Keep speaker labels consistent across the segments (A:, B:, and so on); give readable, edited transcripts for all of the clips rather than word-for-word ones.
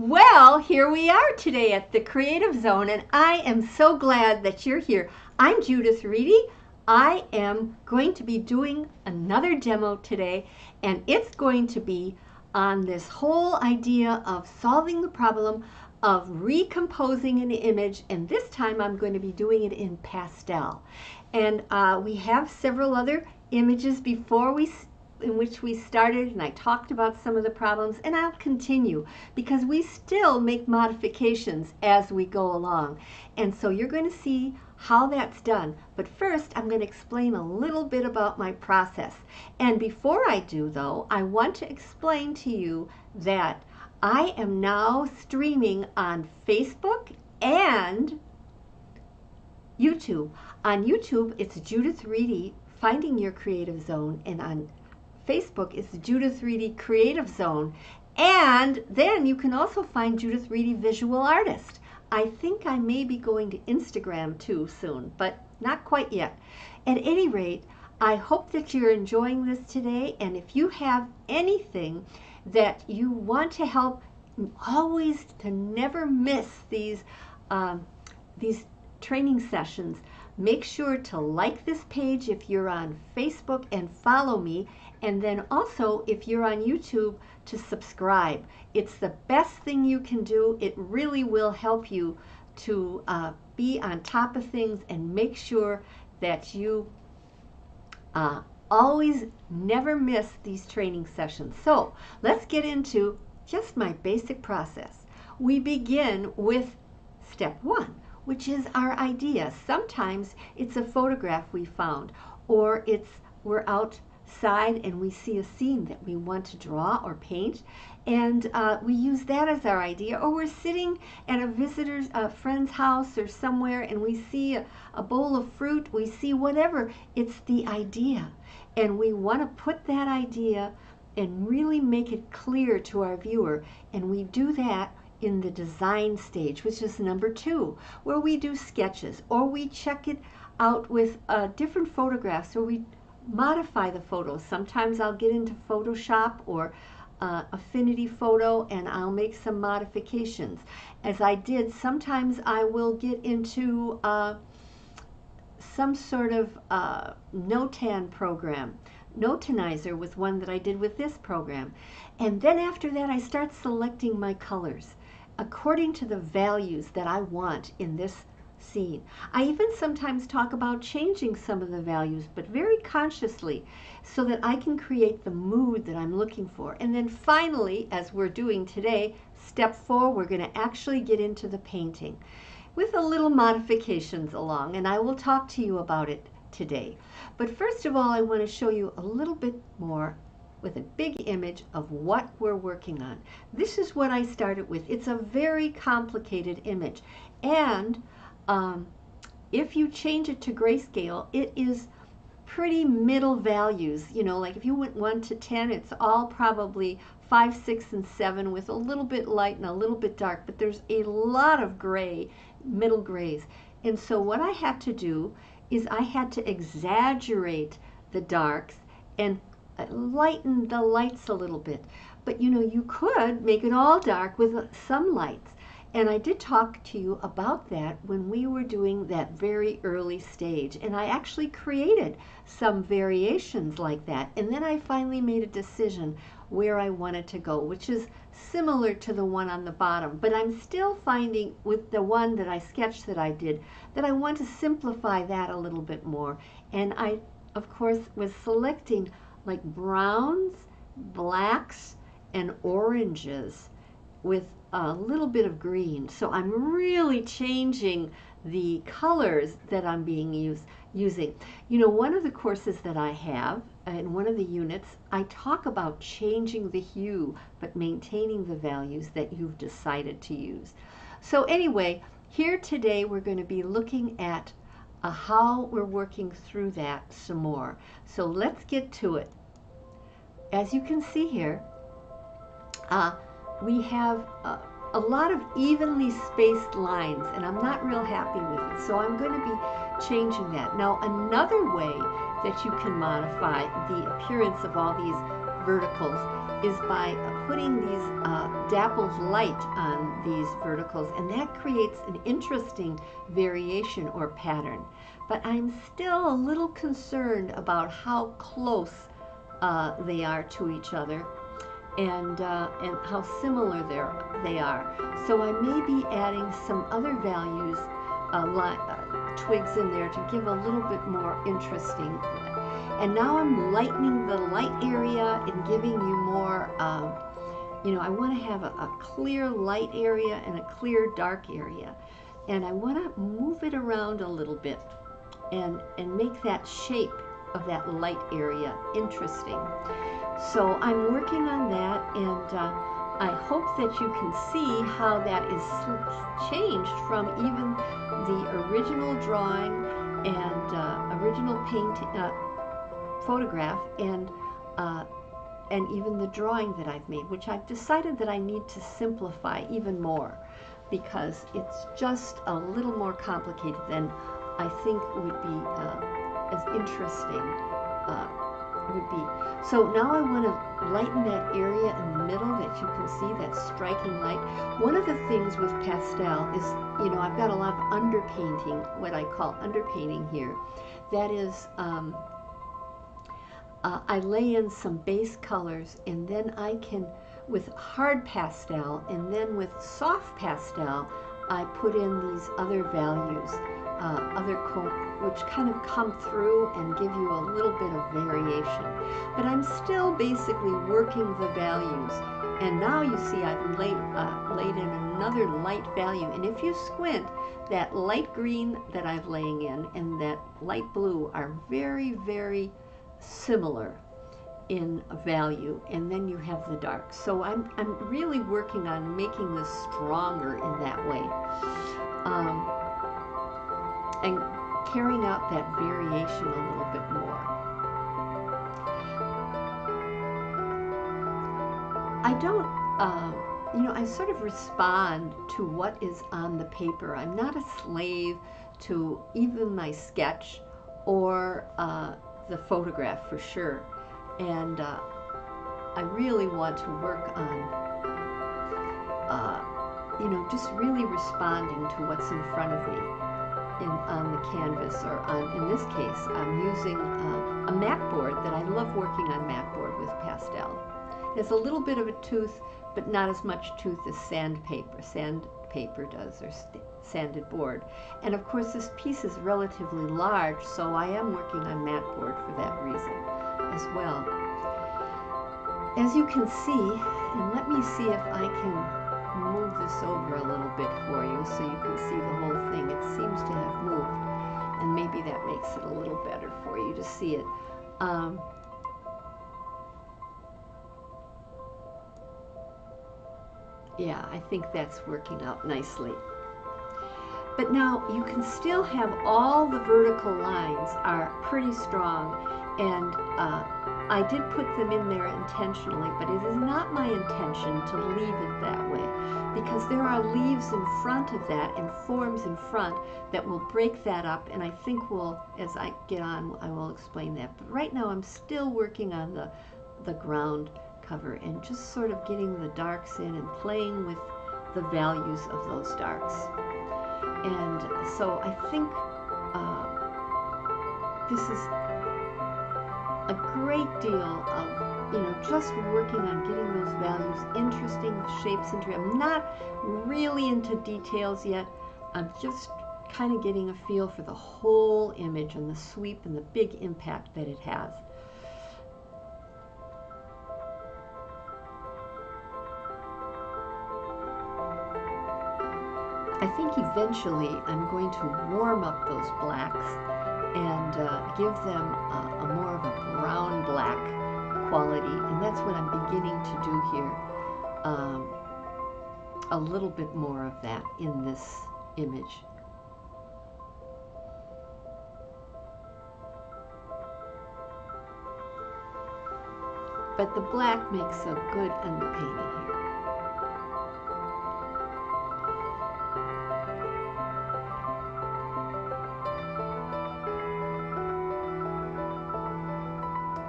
A: Well, here we are today at the Creative Zone, and I am so glad that you're here. I'm Judith Reedy. I am going to be doing another demo today, and it's going to be on this whole idea of solving the problem of recomposing an image, and this time I'm going to be doing it in pastel. And we have several other images in which we started, and I talked about some of the problems, and I'll continue because we still make modifications as we go along. And so you're going to see how that's done. But first, I'm going to explain a little bit about my process. And before I do, though, I want to explain to you that I am now streaming on Facebook and YouTube. On YouTube, it's Judith Reedy, Finding Your Creative Zone, and on Facebook is Judith Reedy Creative Zone. And then you can also find Judith Reedy Visual Artist. I think I may be going to Instagram too soon, but not quite yet. At any rate, I hope that you're enjoying this today, and if you have anything that you want to help, always to never miss these training sessions, make sure to like this page if you're on Facebook and follow me. And then also, if you're on YouTube, to subscribe. It's the best thing you can do. It really will help you to be on top of things and make sure that you always never miss these training sessions. So let's get into just my basic process. We begin with step one, which is our idea. Sometimes it's a photograph we found, or we're outside and we see a scene that we want to draw or paint, and we use that as our idea. Or we're sitting at a friend's house or somewhere, and we see a bowl of fruit, we see whatever. It's the idea, and we want to put that idea and really make it clear to our viewer, and we do that in the design stage, which is number two, where we do sketches, or we check it out with different photographs, or we modify the photos. Sometimes I'll get into Photoshop or Affinity Photo, and I'll make some modifications. As I did, sometimes I will get into some sort of Notan program. Notanizer was one that I did with this program. And then after that, I start selecting my colors according to the values that I want in this scene. I even sometimes talk about changing some of the values, but very consciously, so that I can create the mood that I'm looking for. And then finally, as we're doing today, step 4, we're going to actually get into the painting with a little modifications along, and I will talk to you about it today. But first of all, I want to show you a little bit more with a big image of what we're working on. This is what I started with. It's a very complicated image, and if you change it to grayscale, it is pretty middle values. You know, like if you went 1 to 10, it's all probably 5, 6, and 7 with a little bit light and a little bit dark, but there's a lot of gray, middle grays. And so what I had to do is I had to exaggerate the darks and lighten the lights a little bit. But you know, you could make it all dark with some lights. And I did talk to you about that when we were doing that very early stage. And I actually created some variations like that. And then I finally made a decision where I wanted to go, which is similar to the one on the bottom. But I'm still finding with the one that I sketched that I did that I want to simplify that a little bit more. And I, of course, was selecting like browns, blacks, and oranges with a little bit of green. So I'm really changing the colors that I'm using. You know, one of the courses that I have in one of the units, I talk about changing the hue but maintaining the values that you've decided to use. So anyway, here today we're going to be looking at how we're working through that some more. So let's get to it. As you can see here, we have a lot of evenly spaced lines, and I'm not real happy with it, so I'm going to be changing that. Now, another way that you can modify the appearance of all these verticals is by putting these dappled light on these verticals, and that creates an interesting variation or pattern. But I'm still a little concerned about how close they are to each other, and how similar they are. So I may be adding some other values, twigs in there to give a little bit more interesting. And now I'm lightening the light area and giving you more, I want to have a clear light area and a clear dark area. And I want to move it around a little bit and make that shape of that light area interesting. So I'm working on that, and I hope that you can see how that is changed from even the original drawing and original photograph and even the drawing that I've made, which I've decided that I need to simplify even more because it's just a little more complicated than I think would be as interesting would be. So now I want to lighten that area in the middle that you can see, that striking light. One of the things with pastel is, I've got a lot of underpainting, what I call underpainting here. That is, I lay in some base colors, and then I can, with hard pastel, and then with soft pastel, I put in these other values, which kind of come through and give you a little bit of variation. But I'm still basically working the values. And now you see I've laid in another light value. And if you squint, that light green that I'm laying in and that light blue are very, very similar in value. And then you have the dark. So I'm really working on making this stronger in that way. And carrying out that variation a little bit more. I don't, I sort of respond to what is on the paper. I'm not a slave to even my sketch or the photograph for sure. And I really want to work on, just really responding to what's in front of me. On the canvas, or in this case, I'm using a mat board that I love working on mat board with pastel. It has a little bit of a tooth, but not as much tooth as sandpaper does, or sanded board. And of course, this piece is relatively large, so I am working on mat board for that reason as well. As you can see, and let me see if I can move this over a little bit for you so you can see the whole thing. It seems to have moved, and maybe that makes it a little better for you to see it. Yeah, I think that's working out nicely. But now you can still have all the vertical lines are pretty strong, and I did put them in there intentionally, but it is not my intention to leave it that way, because there are leaves in front of that and forms in front that will break that up, and I think as I get on, I will explain that. But right now I'm still working on the ground cover and just sort of getting the darks in and playing with the values of those darks. And so I think this is a great deal of, just working on getting those values interesting, shapes interesting. I'm not really into details yet. I'm just kind of getting a feel for the whole image and the sweep and the big impact that it has. I think eventually I'm going to warm up those blacks and give them a more of a brown black quality, and that's what I'm beginning to do here. A little bit more of that in this image. But the black makes a good underpainting here.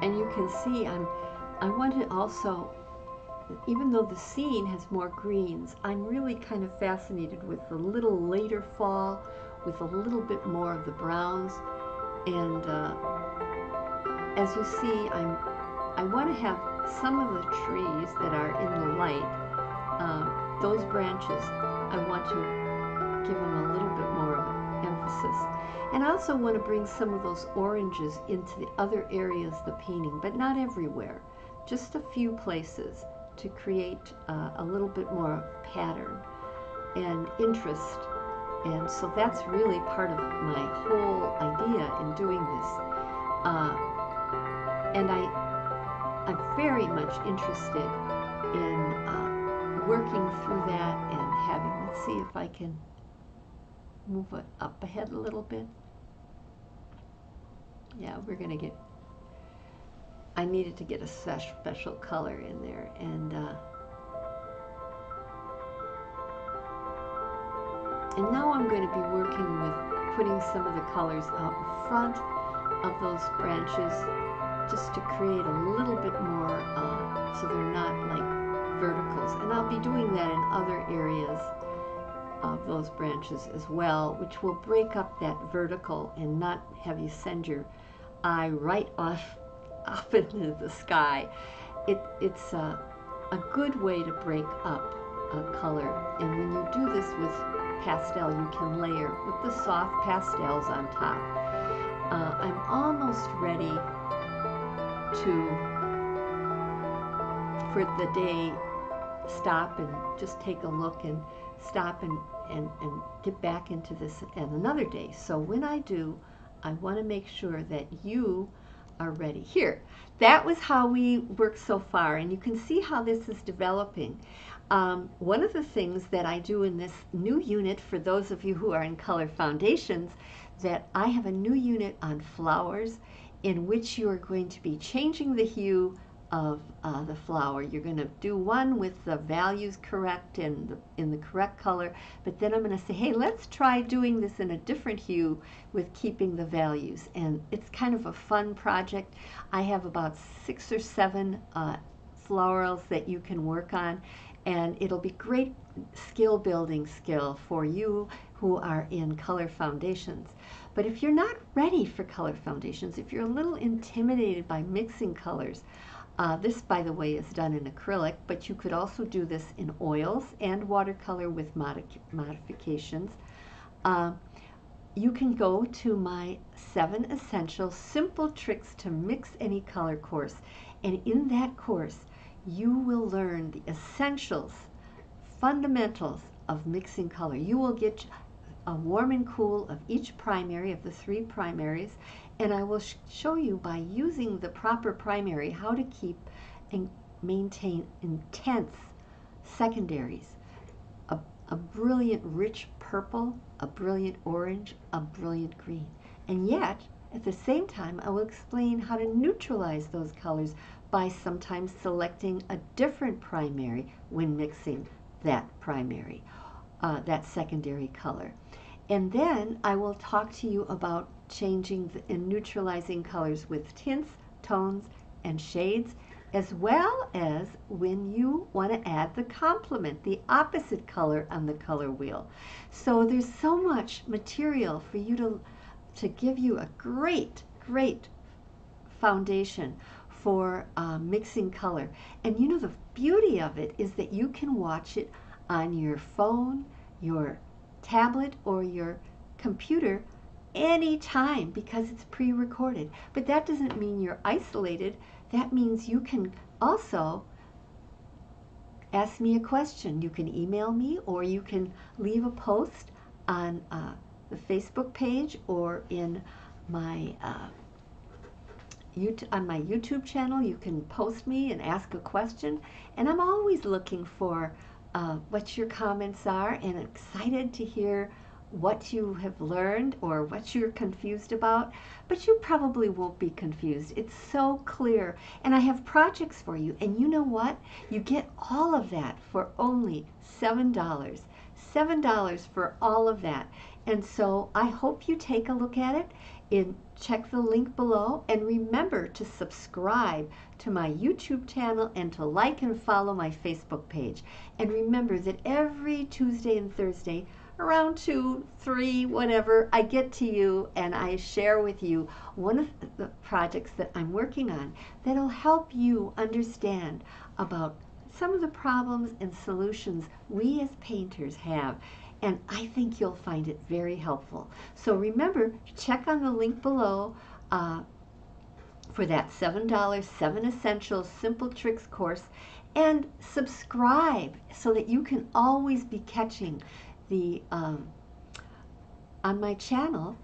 A: And you can see I want to also even though the scene has more greens, I'm really kind of fascinated with the little later fall, with a little bit more of the browns. And as you see, I want to have some of the trees that are in the light, those branches, I want to give them a little bit more of an emphasis. And I also want to bring some of those oranges into the other areas of the painting, but not everywhere, just a few places to create a little bit more pattern and interest. And so that's really part of my whole idea in doing this. And I'm very much interested in working through that and having, let's see if I can move it up ahead a little bit. Yeah, we're going to get, I needed to get a special color in there. And now I'm going to be working with putting some of the colors out in front of those branches, just to create a little bit more, so they're not like verticals. And I'll be doing that in other areas of those branches as well, which will break up that vertical and not have you send your eye right off into the sky. It's a good way to break up a color. And when you do this with pastel, you can layer with the soft pastels on top. I'm almost ready for the day, stop and just take a look and stop and get back into this at another day. So when I do, I want to make sure that you are ready. Here, that was how we worked so far, and you can see how this is developing. One of the things that I do in this new unit, for those of you who are in color foundations, that I have a new unit on flowers in which you are going to be changing the hue of the flower. You're going to do one with the values correct and in the correct color, but then I'm going to say, hey, let's try doing this in a different hue with keeping the values. And it's kind of a fun project. I have about 6 or 7 florals that you can work on, and it'll be great building skill for you who are in color foundations. But if you're not ready for color foundations, if you're a little intimidated by mixing colors, this, by the way, is done in acrylic, but you could also do this in oils and watercolor with modifications. You can go to my 7 Essential Simple Tricks to Mix Any Color course, and in that course, you will learn the essentials, fundamentals of mixing color. You will get a warm and cool of each primary, of the 3 primaries, and I will show you by using the proper primary how to keep and maintain intense secondaries. A brilliant rich purple, a brilliant orange, a brilliant green. And yet, at the same time, I will explain how to neutralize those colors by sometimes selecting a different primary when mixing that primary, that secondary color. And then I will talk to you about changing and neutralizing colors with tints, tones, and shades, as well as when you want to add the complement, the opposite color on the color wheel. So there's so much material for you to give you a great foundation for mixing color. And you know, the beauty of it is that you can watch it on your phone, your tablet, or your computer anytime because it's pre-recorded. But that doesn't mean you're isolated. That means you can also ask me a question. You can email me, or you can leave a post on the Facebook page or in my on my YouTube channel. You can post me and ask a question, and I'm always looking for what your comments are, and excited to hear what you have learned or what you're confused about. But you probably won't be confused. It's so clear, and I have projects for you, and you know what? You get all of that for only $7. $7 for all of that. And so I hope you take a look at it, check the link below, and remember to subscribe to my YouTube channel and to like and follow my Facebook page. And remember that every Tuesday and Thursday around 2, 3, whatever, I get to you and I share with you one of the projects that I'm working on that'll help you understand about some of the problems and solutions we as painters have. And I think you'll find it very helpful. So remember, check on the link below for that $7 7 Essentials Simple Tricks course, and subscribe so that you can always be catching the on my channel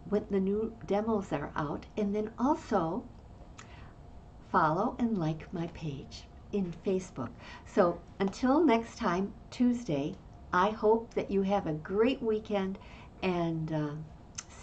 A: when the new demos are out. And then also follow and like my page in Facebook. So until next time, Tuesday, I hope that you have a great weekend, and